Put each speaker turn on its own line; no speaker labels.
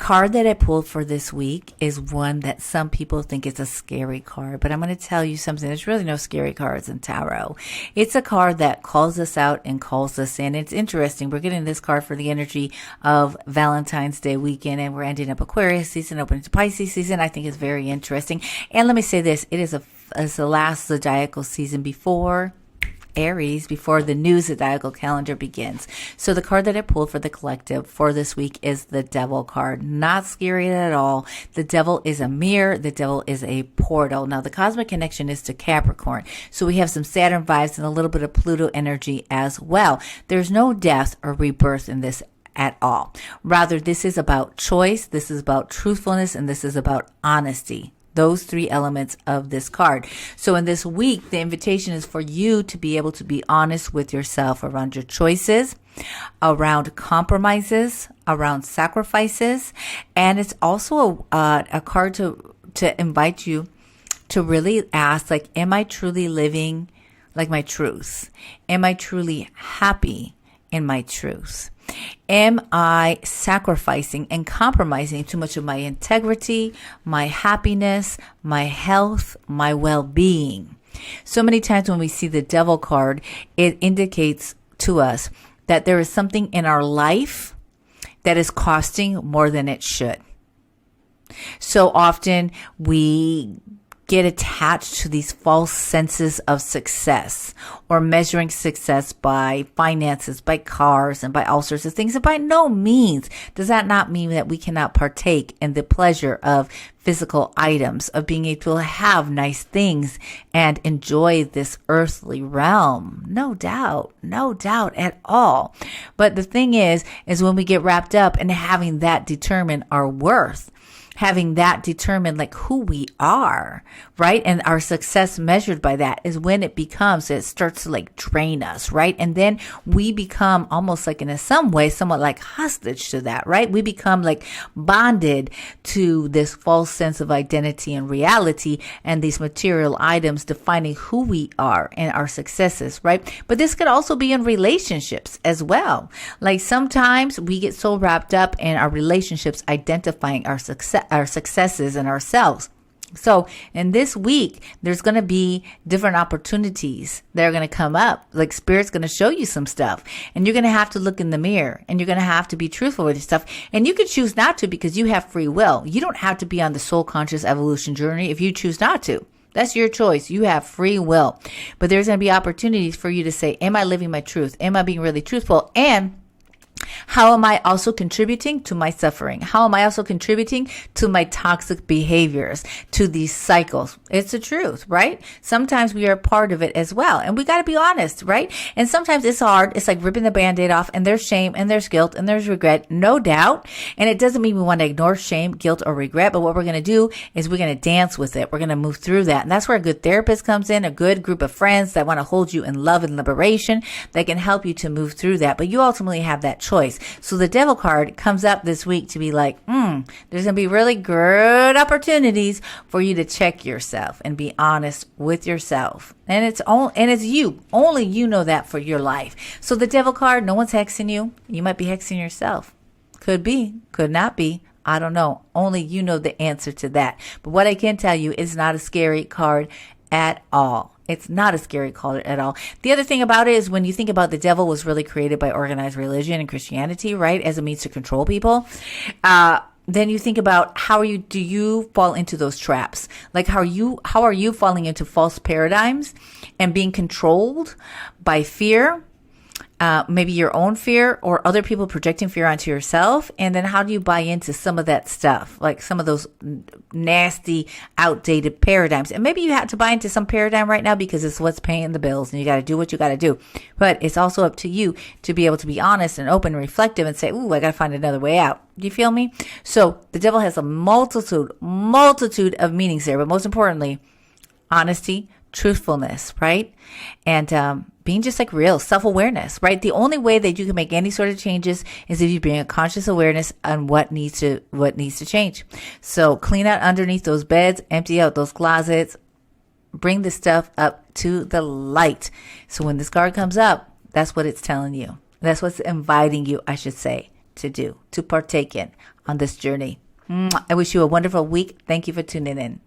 card that I pulled for this week is one that some people think is a scary card, but I'm going to tell you something. There's really no scary cards in tarot. It's a card that calls us out and calls us in. It's interesting. We're getting this card for the energy of Valentine's Day weekend, and we're ending up Aquarius season, opening to Pisces season. I think it's very interesting. And let me say this. It's the last zodiacal season before Aries, before the new zodiacal calendar begins. So the card that I pulled for the collective for this week is the Devil card. Not scary at all. The Devil is a mirror. The Devil is a portal. Now the cosmic connection is to Capricorn. So we have some Saturn vibes and a little bit of Pluto energy as well. There's no death or rebirth in this at all. Rather, this is about choice. This is about truthfulness, and this is about honesty. Those three elements of this card. So in this week, the invitation is for you to be able to be honest with yourself around your choices, around compromises, around sacrifices. And it's also a card to invite you to really ask, like, am I truly living like my truth? Am I truly happy in my truth? Am I sacrificing and compromising too much of my integrity, my happiness, my health, my well-being? So many times when we see the Devil card, it indicates to us that there is something in our life that is costing more than it should. So often we get attached to these false senses of success, or measuring success by finances, by cars, and by all sorts of things. And by no means does that not mean that we cannot partake in the pleasure of physical items, of being able to have nice things and enjoy this earthly realm. No doubt at all. But the thing is when we get wrapped up in having that determine our worth, having that determine like who we are, right? And our success measured by that is when it starts to like drain us, right? And then we become almost like in some way, somewhat like hostage to that, right? We become like bonded to this false sense of identity and reality and these material items defining who we are and our successes, right? But this could also be in relationships as well. Like sometimes we get so wrapped up in our relationships identifying our successes and ourselves. So in this week, there's going to be different opportunities that are going to come up. Like Spirit's going to show you some stuff, and you're going to have to look in the mirror, and you're going to have to be truthful with your stuff. And you can choose not to, because you have free will. You don't have to be on the soul conscious evolution journey if you choose not to. That's your choice. You have free will. But there's going to be opportunities for you to say, am I living my truth? Am I being really truthful? And how am I also contributing to my suffering? How am I also contributing to my toxic behaviors, to these cycles? It's the truth, right? Sometimes we are part of it as well. And we got to be honest, right? And sometimes it's hard. It's like ripping the Band-Aid off, and there's shame and there's guilt and there's regret, no doubt. And it doesn't mean we want to ignore shame, guilt, or regret. But what we're going to do is we're going to dance with it. We're going to move through that. And that's where a good therapist comes in, a good group of friends that want to hold you in love and liberation that can help you to move through that. But you ultimately have that choice. So the Devil card comes up this week to be like, there's going to be really good opportunities for you to check yourself and be honest with yourself. And it's you. Only you know that for your life. So the Devil card, no one's hexing you. You might be hexing yourself. Could be, could not be. I don't know. Only you know the answer to that. But what I can tell you is not a scary card at all. It's not a scary card at all. The other thing about it is when you think about the Devil was really created by organized religion and Christianity, right? As a means to control people. Then you think about do you fall into those traps? Like how are you falling into false paradigms and being controlled by fear? Maybe your own fear or other people projecting fear onto yourself. And then how do you buy into some of that stuff? Like some of those nasty, outdated paradigms. And maybe you have to buy into some paradigm right now because it's what's paying the bills and you got to do what you got to do. But it's also up to you to be able to be honest and open and reflective and say, ooh, I got to find another way out. Do you feel me? So the Devil has a multitude of meanings there. But most importantly, honesty, truthfulness, right? And being just like real self-awareness, right? The only way that you can make any sort of changes is if you bring a conscious awareness on what needs to change. So clean out underneath those beds, empty out those closets, bring the stuff up to the light. So when this card comes up, that's what it's telling you. That's what's inviting you, I should say, to do, to partake in on this journey. I wish you a wonderful week. Thank you for tuning in.